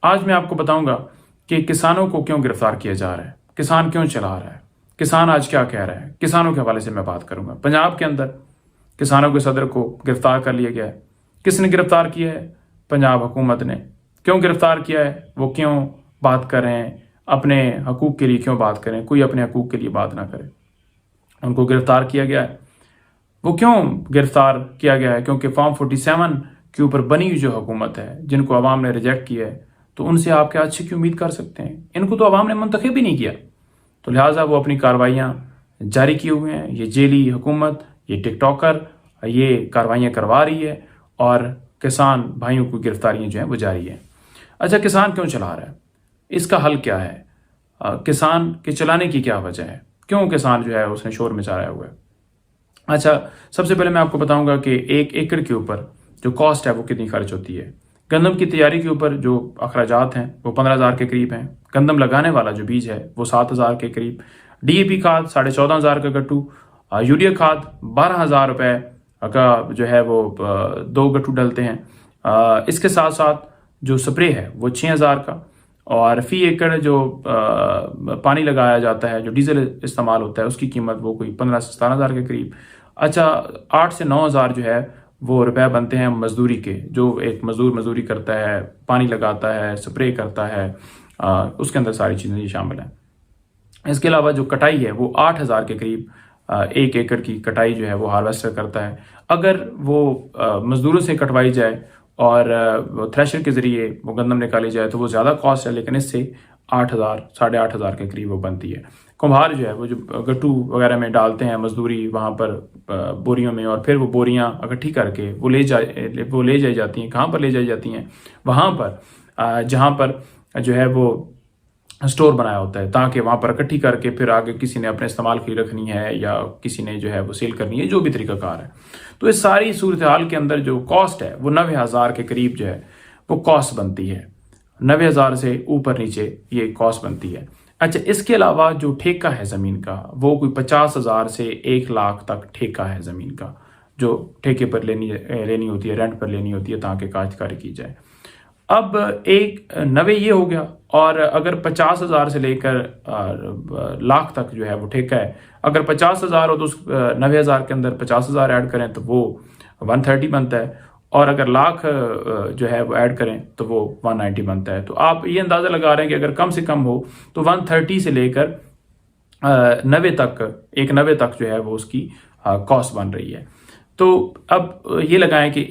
आज मैं आपको बताऊंगा कि किसानों को क्यों गिरफ्तार किया जा रहा है, किसान क्यों चला रहा है, किसान आज क्या कह रहा है। किसानों के हवाले से मैं बात करूंगा। पंजाब के अंदर किसानों के सदर को गिरफ्तार कर लिया गया है। किसने गिरफ्तार किया है? पंजाब हुकूमत ने। क्यों गिरफ्तार किया है? वो क्यों बात कर रहे हैं, अपने हकूक के लिए क्यों बात करें? कोई अपने हकूक के लिए बात ना करे। उनको गिरफ्तार किया गया है। वो क्यों गिरफ्तार किया गया है? क्योंकि फॉर्म 47 के ऊपर बनी हुई जो हुकूमत है, जिनको अवाम ने रिजेक्ट किया है, तो उनसे आप क्या अच्छे की उम्मीद कर सकते हैं? इनको तो अवाम ने मुंतखब ही नहीं किया, तो लिहाजा वो अपनी कार्रवाइयाँ जारी किए हुए हैं। ये जेली हुकूमत, ये टिकटॉकर ये कार्रवाइयाँ करवा रही है और किसान भाइयों की गिरफ्तारियाँ जो हैं वो जारी है। अच्छा, किसान क्यों चला रहा है? इसका हल क्या है? किसान के चलाने की क्या वजह है? क्यों किसान जो है उसने शोर मचाया हुआ है? अच्छा, सबसे पहले मैं आपको बताऊंगा कि 1 एकड़ के ऊपर जो कॉस्ट है वो कितनी खर्च होती है। गंदम की तैयारी के ऊपर जो अखराजात हैं वो 15,000 के करीब हैं। गंदम लगाने वाला जो बीज है वो 7,000 के करीब। डीएपी खाद 14,500 का गट्टू, यूरिया खाद 12,000 रुपये का जो है वो 2 गट्टू डलते हैं। इसके साथ साथ जो स्प्रे है वो 6,000 का, और फी एकड़ जो पानी लगाया जाता है, जो डीजल इस्तेमाल होता है, उसकी कीमत वो कोई 15 से 17,000 के करीब। अच्छा, 8 से 9,000 जो है वो रुपए बनते हैं मजदूरी के। जो एक मजदूर मजदूरी करता है, पानी लगाता है, स्प्रे करता है, उसके अंदर सारी चीज़ें शामिल हैं। इसके अलावा जो कटाई है वो 8,000 के करीब 1 एकड़ की कटाई जो है वो हार्वेस्टर करता है। अगर वो मजदूरों से कटवाई जाए और थ्रेशर के ज़रिए वो गंदम निकाली जाए तो वो ज़्यादा कॉस्ट है, लेकिन इससे 8,000 8,500 के करीब वो बनती है। कुम्हार जो है वो जो गट्टू वगैरह में डालते हैं मजदूरी वहाँ पर बोरियों में, और फिर वो बोरियाँ इकट्ठी करके वो ले जाई जाती हैं। कहाँ पर ले जाई जाती हैं? वहाँ पर जहाँ पर जो है वो स्टोर बनाया होता है, ताकि वहाँ पर इकट्ठी करके फिर आगे किसी ने अपने इस्तेमाल के लिए रखनी है या किसी ने जो है वो सेल करनी है, जो भी तरीकाकार है। तो इस सारी सूरत हाल के अंदर जो कॉस्ट है वो 90,000 के करीब जो है वो कॉस्ट बनती है। 90,000 से ऊपर नीचे ये कॉस्ट बनती है। अच्छा, इसके अलावा जो ठेका है ज़मीन का वो कोई 50,000 से 1 लाख तक ठेका है ज़मीन का, जो ठेके पर लेनी होती है, रेंट पर लेनी होती है, ताकि काश्तकारी की जाए। अब एक 90 ये हो गया, और अगर 50,000 से लेकर लाख तक जो है वो ठेका है। अगर 50,000 हो तो उस 90,000 के अंदर 50,000 ऐड करें तो वो 130 बनता है, और अगर लाख जो है वो ऐड करें तो वो 190 बनता है। तो आप ये अंदाज़ा लगा रहे हैं कि अगर कम से कम हो तो 130 से लेकर 90 तक, 90 तक जो है वो उसकी कॉस्ट बन रही है। तो अब ये लगाएं कि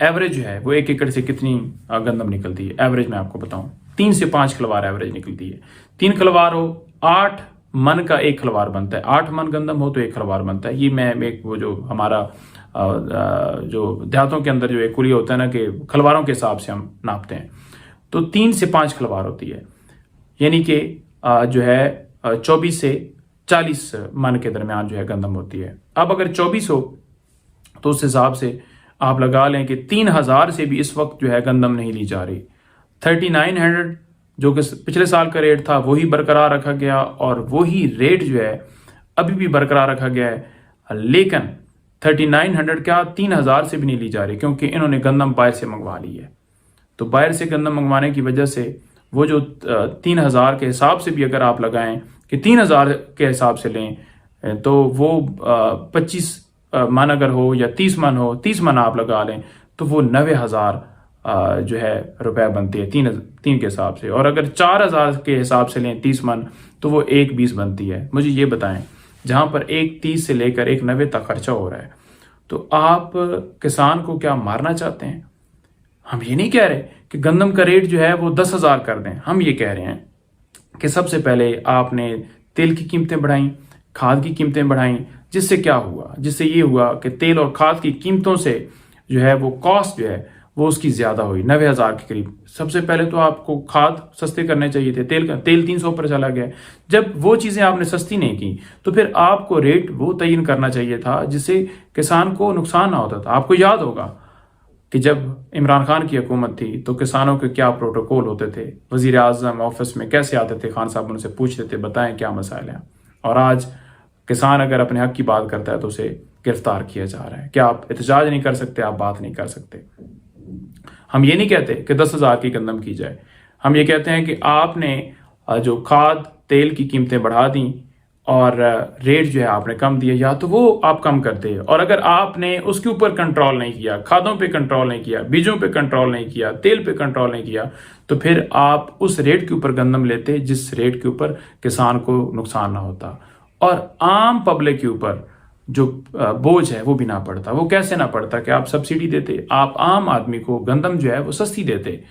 एवरेज जो है वो 1 एकड़ से कितनी गंदम निकलती है। एवरेज मैं आपको बताऊं, 3 से 5 खलवार एवरेज निकलती है। 3 खलवार हो 8 मन का 1 खलवार बनता है। 8 मन गंदम हो तो 1 खलवार बनता है। ये मैं एक वो जो हमारा जो देहातों के अंदर जो एक कुलिया होता है ना, कि खलवारों के हिसाब से हम नापते हैं, तो 3 से 5 खलवार होती है। यानी कि जो है 24 से 40 मन के दरमियान जो है गंदम होती है। अब अगर 24 हो तो उस हिसाब से आप लगा लें कि 3,000 से भी इस वक्त जो है गंदम नहीं ली जा रही। 3,900 जो कि पिछले साल का रेट था वही बरकरार रखा गया, और वही रेट जो है अभी भी बरकरार रखा गया है। लेकिन 3,900 क्या 3,000 से भी नहीं ली जा रही, क्योंकि इन्होंने गंदम बाहर से मंगवा ली है। तो बाहर से गंदम मंगवाने की वजह से वो जो 3,000 के हिसाब से भी अगर आप लगाएं कि 3,000 के हिसाब से लें तो वो 25 मन अगर हो या 30 मन हो, 30 मन आप लगा लें तो वो 90,000 जो है रुपए बनती है तीन के हिसाब से। और अगर 4,000 के हिसाब से लें 30 मन तो वो 1,20 बनती है। मुझे ये बताएं, जहां पर 1,30 से लेकर 1,90 तक खर्चा हो रहा है, तो आप किसान को क्या मारना चाहते हैं? हम ये नहीं कह रहे कि गंदम का रेट जो है वो 10,000 कर दें। हम ये कह रहे हैं कि सबसे पहले आपने तेल की कीमतें बढ़ाई, खाद की कीमतें बढ़ाई, जिससे क्या हुआ? जिससे ये हुआ कि तेल और खाद की कीमतों से जो है वो कॉस्ट जो है वो उसकी ज़्यादा हुई 90,000 के करीब। सबसे पहले तो आपको खाद सस्ते करने चाहिए थे। तेल 300 पर चला गया। जब वो चीज़ें आपने सस्ती नहीं की तो फिर आपको रेट वो तयन करना चाहिए था जिससे किसान को नुकसान ना होता था। आपको याद होगा कि जब इमरान खान की हुकूमत थी तो किसानों के क्या प्रोटोकॉल होते थे, वजीर आजम ऑफिस में कैसे आते थे, खान साहब उनसे पूछते थे बताएं क्या मसाइल हैं। और आज किसान अगर अपने हक की बात करता है तो उसे गिरफ्तार किया जा रहा है। क्या आप एहतजाज नहीं कर सकते? आप बात नहीं कर सकते? हम ये नहीं कहते कि 10,000 की गंदम की जाए, हम ये कहते हैं कि आपने जो खाद तेल की कीमतें बढ़ा दी और रेट जो है आपने कम दिए, या तो वो आप कम करते हैं, और अगर आपने उसके ऊपर कंट्रोल नहीं किया, खादों पे कंट्रोल नहीं किया, बीजों पे कंट्रोल नहीं किया, तेल पे कंट्रोल नहीं किया, तो फिर आप उस रेट के ऊपर गंदम लेते जिस रेट के ऊपर किसान को नुकसान ना होता और आम पब्लिक के ऊपर जो बोझ है वो भी ना पड़ता। वो कैसे ना पड़ता कि आप सब्सिडी देते, आप आम आदमी को गंदम जो है वो सस्ती देते।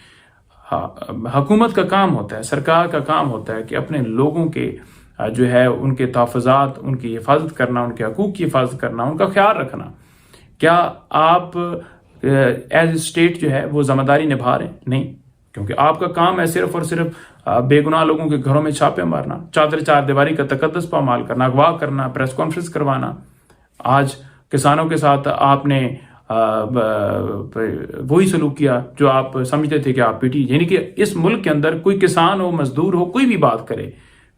हाँ, हुकूमत का काम होता है, सरकार का काम होता है कि अपने लोगों के जो है उनके तहफ़्फ़ुज़ात, उनकी हिफाजत करना, उनके हकूक़ की हिफाजत करना, उनका ख्याल रखना। क्या आप एज स्टेट जो है वो जिम्मेदारी निभा रहे हैं? नहीं, क्योंकि आपका काम है सिर्फ और सिर्फ बेगुनाह लोगों के घरों में छापे मारना, चादर चार दीवारी का तकद्दुस पामाल करना, अगवा करना, प्रेस कॉन्फ्रेंस करवाना। आज किसानों के साथ आपने वही सलूक किया जो आप समझते थे कि आप पीटी, यानी कि इस मुल्क के अंदर कोई किसान हो, मजदूर हो, कोई भी बात करे,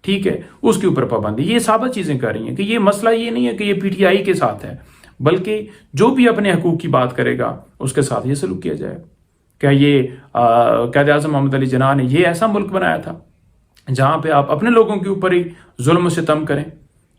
ठीक है, उसके ऊपर पाबंदी। ये साबित चीजें कर रही हैं कि ये मसला ये नहीं है कि ये पीटीआई के साथ है, बल्कि जो भी अपने हकूक की बात करेगा उसके साथ ये सलूक किया जाए। क्या ये कायद आज़म मोहम्मद अली जिन्ना ने ये ऐसा मुल्क बनाया था जहां पे आप अपने लोगों के ऊपर ही जुल्म सितम करें?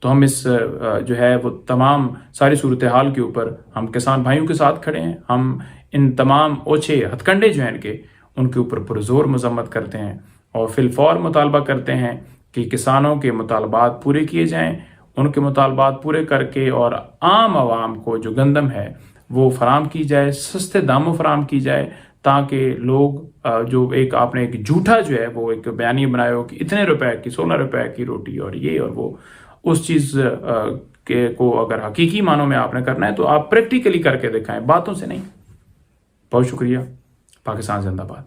तो हम इस जो है वो तमाम सारी सूरत हाल के ऊपर हम किसान भाइयों के साथ खड़े हैं। हम इन तमाम ओछे हथकंडे जो हैं इनके, उनके ऊपर पुरजोर मजम्मत करते हैं और फिलफौर मुतालबा करते हैं कि किसानों के मुतालबात पूरे किए जाएं, उनके मुतालबात पूरे करके और आम आवाम को जो गंदम है वो फराम की जाए, सस्ते दामों फराम की जाए, ताकि लोग जो एक आपने एक झूठा जो है वो एक बयानी बनाया हो कि इतने रुपए की, 16 रुपए की रोटी और ये और वो, उस चीज़ के को अगर हकीकी मानों में आपने करना है तो आप प्रैक्टिकली करके दिखाएं, बातों से नहीं। बहुत शुक्रिया। पाकिस्तान जिंदाबाद।